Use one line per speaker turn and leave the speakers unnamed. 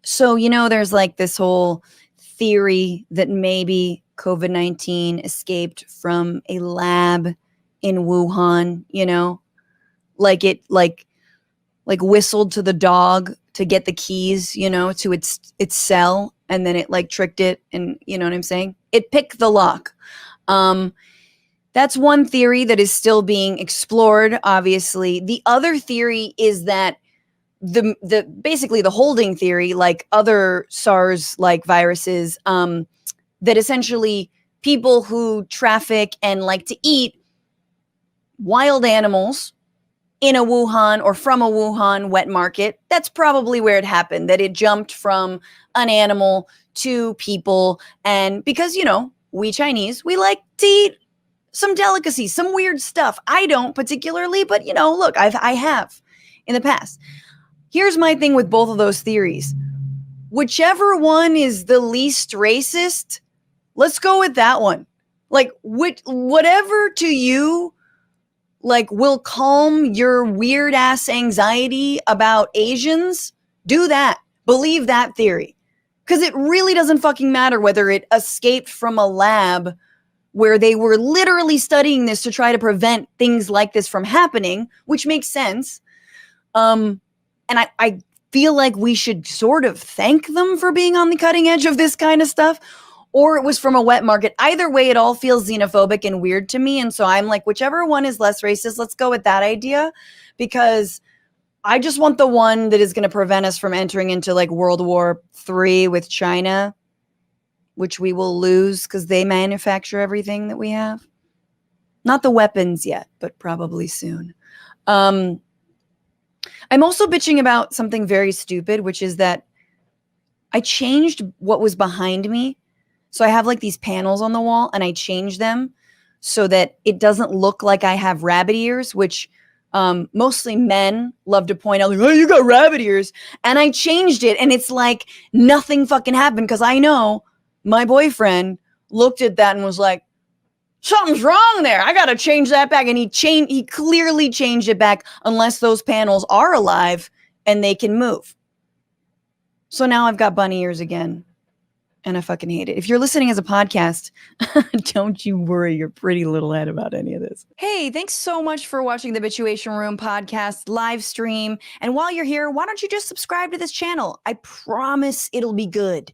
So, there's like this whole theory that maybe COVID-19 escaped from a lab in Wuhan, like it like whistled to the dog to get the keys, to its cell, and then it like tricked it, and you know what I'm saying? It picked the lock. That's one theory that is still being explored, obviously. The other theory is that the basically the holding theory, like other SARS like viruses, that essentially people who traffic and like to eat wild animals in a Wuhan or from a Wuhan wet market, that's probably where it happened, that it jumped from an animal to people. And because, we Chinese, we like to eat some delicacies, some weird stuff. I don't particularly, but, look, I have in the past. Here's my thing with both of those theories. Whichever one is the least racist, let's go with that one. Like, whatever to you, like, will calm your weird ass anxiety about Asians, do that. Believe that theory. Because it really doesn't fucking matter whether it escaped from a lab where they were literally studying this to try to prevent things like this from happening, which makes sense. And I feel like we should sort of thank them for being on the cutting edge of this kind of stuff. Or it was from a wet market. Either way, it all feels xenophobic and weird to me. And so I'm like, whichever one is less racist, let's go with that idea. Because I just want the one that is going to prevent us from entering into like World War III with China, which we will lose because they manufacture everything that we have. Not the weapons yet, but probably soon. I'm also bitching about something very stupid, which is that I changed what was behind me. So I have like these panels on the wall and I changed them so that it doesn't look like I have rabbit ears, which mostly men love to point out, like, oh, you got rabbit ears. And I changed it and it's like nothing fucking happened because I know my boyfriend looked at that and was like, something's wrong there. I got to change that back. And he clearly changed it back unless those panels are alive and they can move. So now I've got bunny ears again. And I fucking hate it. If you're listening as a podcast, don't you worry your pretty little head about any of this. Hey, thanks so much for watching the Bitchuation Room podcast live stream. And while you're here, why don't you just subscribe to this channel? I promise it'll be good.